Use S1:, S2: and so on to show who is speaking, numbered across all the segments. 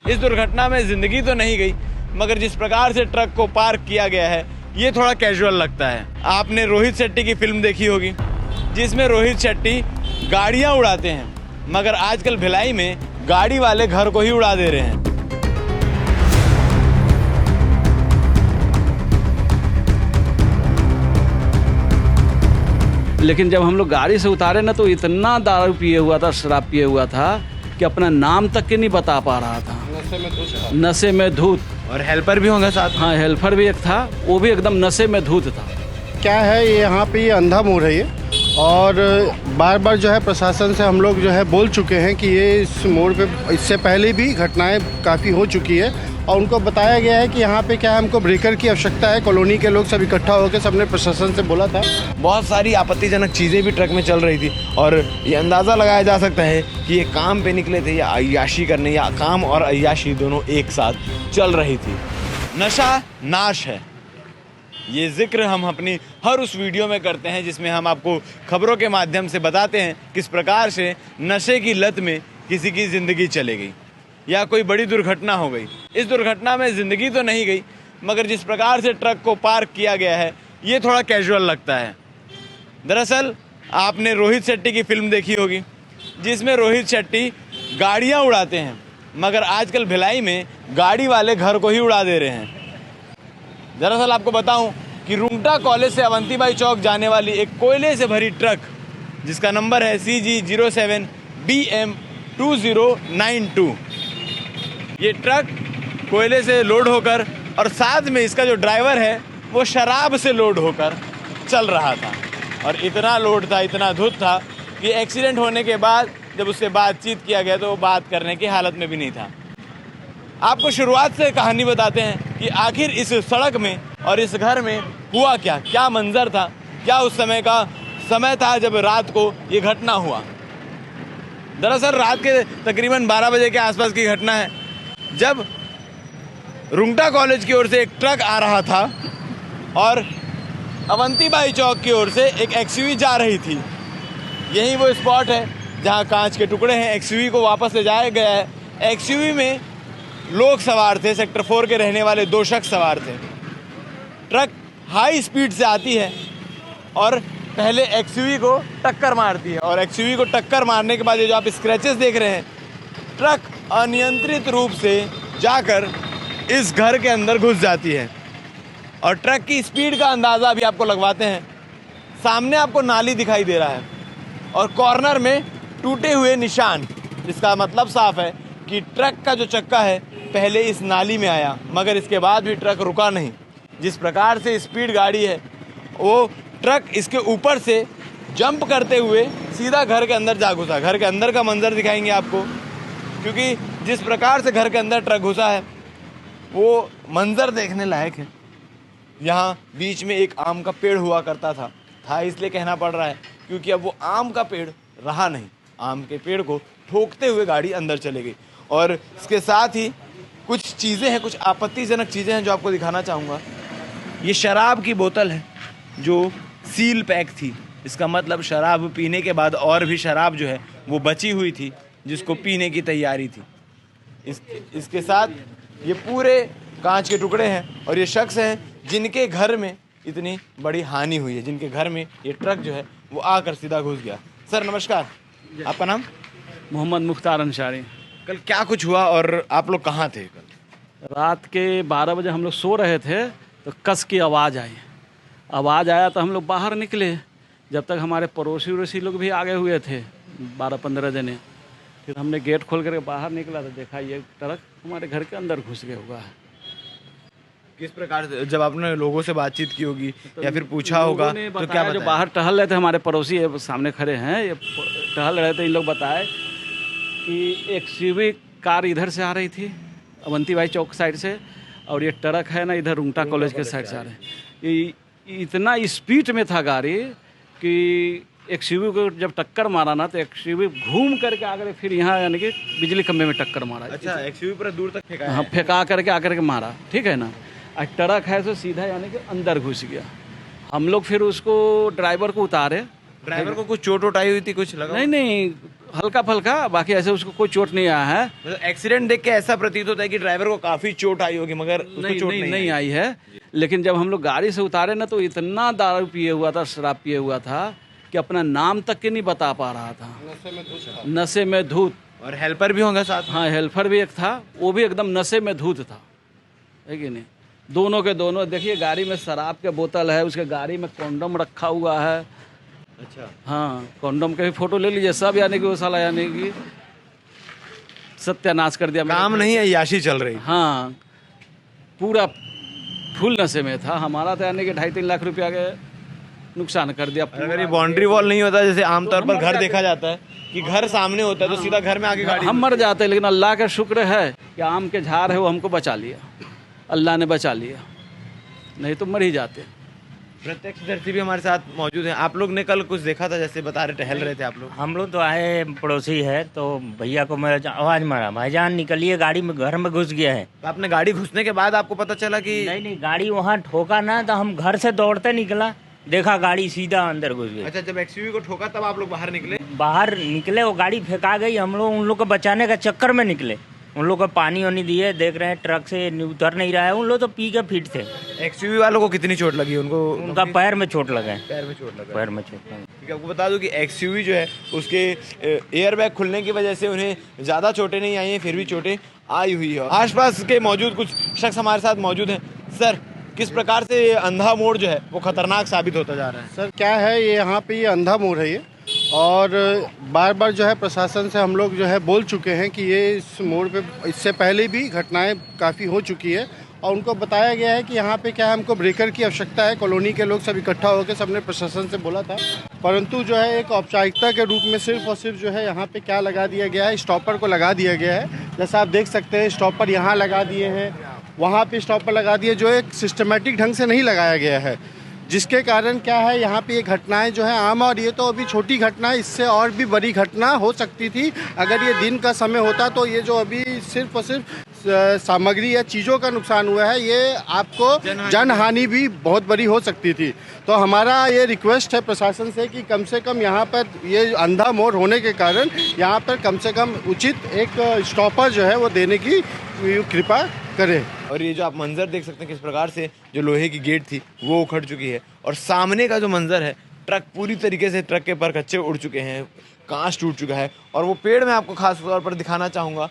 S1: इस दुर्घटना में जिंदगी तो नहीं गई, मगर जिस प्रकार से ट्रक को पार्क किया गया है ये थोड़ा कैजुअल लगता है। आपने रोहित शेट्टी की फिल्म देखी होगी जिसमें रोहित शेट्टी गाड़ियां उड़ाते हैं, मगर आजकल भिलाई में गाड़ी वाले घर को ही उड़ा दे रहे हैं।
S2: लेकिन जब हम लोग गाड़ी से उतारे ना तो इतना दारू पिए हुआ था, शराब पिए हुआ था कि अपना नाम तक के नहीं बता पा रहा था। नशे में धूत।
S1: और हेल्पर भी होंगे साथ में?
S2: हाँ, हेल्पर भी एक था, वो भी एकदम नशे में धूत था।
S3: क्या है ये, यहाँ पे ये अंधा मोड़ है ये, और बार बार जो है प्रशासन से हम लोग जो है बोल चुके हैं कि ये इस मोड़ पे इससे पहले भी घटनाएं काफ़ी हो चुकी है, और उनको बताया गया है कि यहाँ पे क्या है, हमको ब्रेकर की आवश्यकता है। कॉलोनी के लोग सब इकट्ठा होकर सबने प्रशासन से बोला था।
S1: बहुत सारी आपत्तिजनक चीज़ें भी ट्रक में चल रही थी और ये अंदाज़ा लगाया जा सकता है कि ये काम पे निकले थे या अय्याशी करने, या काम और अय्याशी दोनों एक साथ चल रही थी। नशा नाश है, ये जिक्र हम अपनी हर उस वीडियो में करते हैं जिसमें हम आपको खबरों के माध्यम से बताते हैं किस प्रकार से नशे की लत में किसी की ज़िंदगी चले गई या कोई बड़ी दुर्घटना हो गई। इस दुर्घटना में ज़िंदगी तो नहीं गई, मगर जिस प्रकार से ट्रक को पार्क किया गया है ये थोड़ा कैजुअल लगता है। दरअसल आपने रोहित शेट्टी की फिल्म देखी होगी जिसमें रोहित शेट्टी गाड़ियाँ उड़ाते हैं, मगर आजकल भिलाई में गाड़ी वाले घर को ही उड़ा दे रहे हैं। दरअसल आपको बताऊं कि रुंगटा कॉलेज से अवंतीबाई चौक जाने वाली एक कोयले से भरी ट्रक जिसका नंबर है CG07BM2092, ये ट्रक कोयले से लोड होकर और साथ में इसका जो ड्राइवर है वो शराब से लोड होकर चल रहा था, और इतना लोड था, इतना धुत था कि एक्सीडेंट होने के बाद जब उससे बातचीत किया गया तो वो बात करने की हालत में भी नहीं था। आपको शुरुआत से कहानी बताते हैं कि आखिर इस सड़क में और इस घर में हुआ क्या, क्या मंजर था, क्या उस समय का समय था जब रात को ये घटना हुआ। दरअसल रात के तकरीबन 12 बजे के आसपास की घटना है, जब रुंगटा कॉलेज की ओर से एक ट्रक आ रहा था और अवंतीबाई चौक की ओर से एक एक्सयूवी जा रही थी। यही वो स्पॉट है जहां कांच के टुकड़े हैं, एक्सयूवी को वापस ले जाया गया है। एक्सयूवी में लोग सवार थे, सेक्टर 4 के रहने वाले 2 शख्स सवार थे। ट्रक हाई स्पीड से आती है और पहले एक्सयूवी को टक्कर मारती है, और एक्सयूवी को टक्कर मारने के बाद ये जो आप स्क्रैचेस देख रहे हैं, ट्रक अनियंत्रित रूप से जाकर इस घर के अंदर घुस जाती है। और ट्रक की स्पीड का अंदाज़ा अभी आपको लगवाते हैं। सामने आपको नाली दिखाई दे रहा है और कॉर्नर में टूटे हुए निशान, जिसका मतलब साफ है कि ट्रक का जो चक्का है पहले इस नाली में आया, मगर इसके बाद भी ट्रक रुका नहीं। जिस प्रकार से स्पीड गाड़ी है, वो ट्रक इसके ऊपर से जंप करते हुए सीधा घर के अंदर जा घुसा। घर के अंदर का मंजर दिखाएंगे आपको, क्योंकि जिस प्रकार से घर के अंदर ट्रक घुसा है वो मंजर देखने लायक है। यहाँ बीच में एक आम का पेड़ हुआ करता था इसलिए कहना पड़ रहा है क्योंकि अब वो आम का पेड़ रहा नहीं। आम के पेड़ को ठोकते हुए गाड़ी अंदर चले गई। और इसके साथ ही कुछ चीज़ें हैं, कुछ आपत्तिजनक चीज़ें हैं जो आपको दिखाना चाहूँगा। ये शराब की बोतल है जो सील पैक थी, इसका मतलब शराब पीने के बाद और भी शराब जो है वो बची हुई थी जिसको पीने की तैयारी थी। इसके साथ ये पूरे कांच के टुकड़े हैं और ये शख्स हैं जिनके घर में इतनी बड़ी हानि हुई है, जिनके घर में ये ट्रक जो है वो आकर सीधा घुस गया। सर नमस्कार, आपका नाम?
S2: मोहम्मद मुख्तार अंसारी।
S1: कल क्या कुछ हुआ और आप लोग कहाँ थे कल?
S2: रात के 12 बजे हम लोग सो रहे थे तो कस की आवाज़ आया तो हम लोग बाहर निकले। जब तक हमारे पड़ोसी उड़ोसी लोग भी आगे हुए थे 12-15 जने। फिर हमने गेट खोल करके बाहर निकला तो देखा ये ट्रक हमारे घर के अंदर घुस गया हुआ है।
S1: किस प्रकार से, जब आपने लोगों से बातचीत की होगी या फिर पूछा होगा तो क्या बताया?
S2: जो बाहर टहल रहे थे हमारे पड़ोसी, ये सामने खड़े हैं, ये टहल रहे थे, इन लोग बताए कि एक सीवी कार इधर से आ रही थी अवंतीबाई चौक साइड से, और ये ट्रक है ना इधर रुंगटा कॉलेज के साइड से आ रहे हैं। ये इतना स्पीड में था गाड़ी कि एक्सयूवी को जब टक्कर मारा ना तो एक्सयूवी घूम करके आकर फिर यहाँ यानी कि बिजली खंभे में टक्कर मारा।
S1: अच्छा, एक्सयूवी पर दूर तक फेंका?
S2: हाँ, फेंका करके आकर के मारा, ठीक है ना। और ट्रक है तो सीधा यानी कि अंदर घुस गया। हम लोग फिर उसको ड्राइवर को उतारे।
S1: ड्राइवर को कुछ चोट आई हुई थी, कुछ लगा?
S2: नहीं, हल्का फल्का, बाकी ऐसे उसको कोई चोट नहीं आया है।
S1: मतलब एक्सीडेंट देख के ऐसा प्रतीत होता है कि ड्राइवर को काफी चोट आई होगी, मगर उसको
S2: नहीं
S1: चोट
S2: नहीं नहीं आई है। लेकिन जब हम लोग गाड़ी से उतारे ना तो इतना दारू पिए हुआ था, शराब पिए हुआ था कि अपना नाम तक के नहीं बता पा रहा था, नशे में धूत।
S1: और हेल्पर भी होंगे साथ में?
S2: हाँ, हेल्पर भी एक था, वो भी एकदम नशे में धूत था, है कि नहीं। दोनों के दोनों देखिए, गाड़ी में शराब के बोतल है, उसके गाड़ी में कॉन्डम रखा हुआ है।
S1: अच्छा।
S2: हाँ, कॉन्डम के भी फोटो ले लीजिए सब, यानी कि वो साला यानी कि सत्यानाश कर दिया।
S1: काम नहीं है, याशी चल रही।
S2: हाँ, पूरा फुल नशे में था। हमारा तो यानी कि 2.5-3 लाख रुपया के नुकसान कर दिया।
S1: अगर ये बाउंड्री वॉल नहीं होता, जैसे आमतौर पर घर देखा जाता है कि घर सामने होता है तो सीधा घर में आके गाड़ी,
S2: हम मर जाते, लेकिन अल्लाह का शुक्र है कि आम के झाड़ है वो हमको बचा लिया, अल्लाह ने बचा लिया, नहीं तो मर ही जाते।
S1: प्रत्यक्षदर्शी भी हमारे साथ मौजूद हैं। आप लोग ने कल कुछ देखा था, जैसे बता रहे टहल रहे थे आप लोग?
S4: हम लोग तो आए, पड़ोसी है, तो भैया को मैं आवाज़ मारा, भाईजान निकलिए, गाड़ी में घर में घुस गया है।
S1: तो आपने गाड़ी घुसने के बाद आपको पता चला कि
S4: नहीं, गाड़ी वहाँ ठोका ना, तो हम घर से दौड़ते निकला, देखा गाड़ी सीधा अंदर घुस गई।
S1: अच्छा, जब एक्सयूवी को ठोका तब आप लोग बाहर निकले?
S4: बाहर निकले, वो गाड़ी फेंका गई, हम लोग उन लोग को बचाने का चक्कर में निकले, उन लोग को पानी वानी दिए, देख रहे हैं ट्रक से उतर नहीं रहा है, उन लोग तो पी के फिट थे।
S1: एक्सयूवी वालों को कितनी चोट लगी?
S4: उनका पैर में चोट लगा है,
S1: पैर में चोट लगा।
S4: पैर में चोट लगा।
S1: क्योंकि आपको बता दूं कि एक्सयूवी जो है उसके एयर बैग खुलने की वजह से उन्हें ज़्यादा चोटें नहीं आई हैं, फिर भी चोटें आई हुई है। आसपास के मौजूद कुछ शख्स हमारे साथ मौजूद हैं। सर, किस प्रकार से ये अंधा मोड़ जो है वो खतरनाक साबित होता जा रहा है?
S3: सर क्या है, ये यहाँ पे ये अंधा मोड़ है ये, और बार बार जो है प्रशासन से हम लोग जो है बोल चुके हैं कि ये इस मोड़ पे इससे पहले भी घटनाएं काफ़ी हो चुकी है, और उनको बताया गया है कि यहाँ पे क्या है, हमको ब्रेकर की आवश्यकता है। कॉलोनी के लोग सब इकट्ठा होकर सबने प्रशासन से बोला था, परंतु जो है एक औपचारिकता के रूप में सिर्फ और सिर्फ जो है यहाँ पे क्या लगा दिया गया है, स्टॉपर को लगा दिया गया है। जैसा आप देख सकते हैं, स्टॉपर यहाँ लगा दिए हैं, वहाँ पे स्टॉपर लगा दिए, जो एक सिस्टमेटिक ढंग से नहीं लगाया गया है, जिसके कारण क्या है, यहाँ पे ये घटनाएं जो है आम, और ये तो अभी छोटी घटना है, इससे और भी बड़ी घटना हो सकती थी। अगर ये दिन का समय होता तो ये जो अभी सिर्फ और सिर्फ सामग्री या चीज़ों का नुकसान हुआ है, ये आपको जनहानि भी बहुत बड़ी हो सकती थी। तो हमारा ये रिक्वेस्ट है प्रशासन से कि कम से कम यहाँ पर ये अंधा मोड़ होने के कारण यहाँ पर कम से कम उचित एक स्टॉपर जो है वो देने की कृपा करें।
S1: और ये जो आप मंजर देख सकते हैं किस प्रकार से जो लोहे की गेट थी वो उखड़ चुकी है, और सामने का जो मंजर है, ट्रक पूरी तरीके से, ट्रक के पर कच्चे उड़ चुके हैं, कांच टूट चुका है। और वो पेड़ मैं आपको खास तौर पर दिखाना चाहूँगा,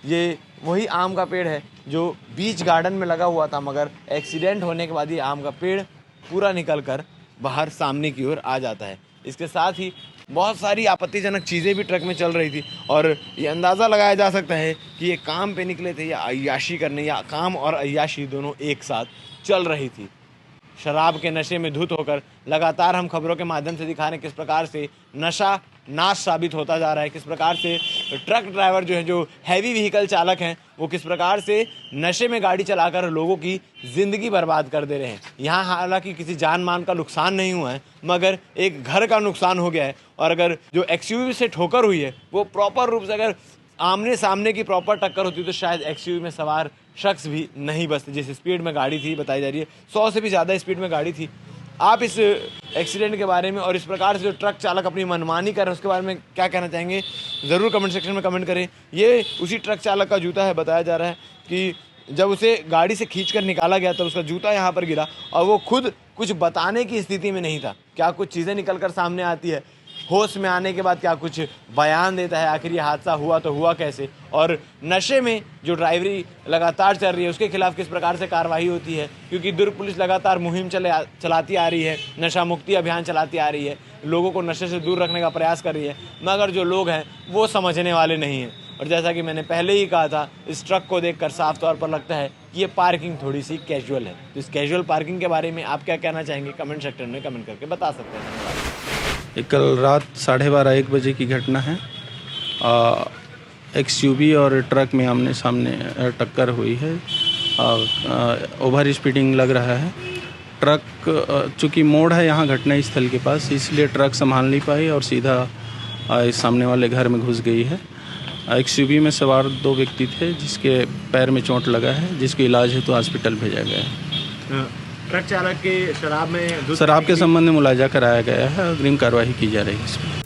S1: ये वही आम का पेड़ है जो बीच गार्डन में लगा हुआ था, मगर एक्सीडेंट होने के बाद ये आम का पेड़ पूरा निकल कर बाहर सामने की ओर आ जाता है। इसके साथ ही बहुत सारी आपत्तिजनक चीज़ें भी ट्रक में चल रही थी, और ये अंदाज़ा लगाया जा सकता है कि ये काम पे निकले थे या अय्याशी करने, या काम और अय्याशी दोनों एक साथ चल रही थी। शराब के नशे में धुत होकर लगातार हम खबरों के माध्यम से दिखा रहे हैं किस प्रकार से नशा नाश साबित होता जा रहा है, किस प्रकार से ट्रक ड्राइवर जो है, जो हैवी व्हीकल चालक हैं, वो किस प्रकार से नशे में गाड़ी चलाकर लोगों की ज़िंदगी बर्बाद कर दे रहे हैं। यहाँ हालांकि किसी जान मान का नुकसान नहीं हुआ है, मगर एक घर का नुकसान हो गया है। और अगर जो एक्सयूवी से ठोकर हुई है वो प्रॉपर रूप से अगर आमने सामने की प्रॉपर टक्कर होती तो शायद एक्सयूवी में सवार शख्स भी नहीं बचते। जिस स्पीड में गाड़ी थी, बताई जा रही है 100 से भी ज़्यादा स्पीड में गाड़ी थी। आप इस एक्सीडेंट के बारे में और इस प्रकार से जो ट्रक चालक अपनी मनमानी कर रहे हैं उसके बारे में क्या कहना चाहेंगे, ज़रूर कमेंट सेक्शन में कमेंट करें। ये उसी ट्रक चालक का जूता है। बताया जा रहा है कि जब उसे गाड़ी से खींचकर निकाला गया तो उसका जूता यहाँ पर गिरा, और वो खुद कुछ बताने की स्थिति में नहीं था। क्या कुछ चीज़ें निकल कर सामने आती है, होश में आने के बाद क्या कुछ बयान देता है, आखिर ये हादसा हुआ तो हुआ कैसे, और नशे में जो ड्राइवरी लगातार चल रही है उसके खिलाफ किस प्रकार से कार्रवाई होती है। क्योंकि दुर्ग पुलिस लगातार मुहिम चलाती आ रही है, नशा मुक्ति अभियान चलाती आ रही है, लोगों को नशे से दूर रखने का प्रयास कर रही है, मगर जो लोग हैं वो समझने वाले नहीं हैं। और जैसा कि मैंने पहले ही कहा था, इस ट्रक को देखकर साफ तौर पर लगता है कि ये पार्किंग थोड़ी सी कैजुअल है। तो इस कैजुअल पार्किंग के बारे में आप क्या कहना चाहेंगे, कमेंट सेक्शन में कमेंट करके बता सकते हैं।
S5: कल रात 12:30-1 बजे की घटना है। एक्सयूवी और ट्रक में आमने सामने टक्कर हुई है। ओवर स्पीडिंग लग रहा है। ट्रक चूँकि मोड़ है यहाँ घटना स्थल के पास, इसलिए ट्रक संभाल नहीं पाई और सीधा इस सामने वाले घर में घुस गई है। एक्सयूवी में सवार 2 व्यक्ति थे जिसके पैर में चोट लगा है, जिसको इलाज हेतु हॉस्पिटल भेजा गया है।
S1: ट्रक चालक के शराब के
S5: संबंध में मुलाजा कराया गया है, अग्रिम कार्रवाई की जा रही है इसमें।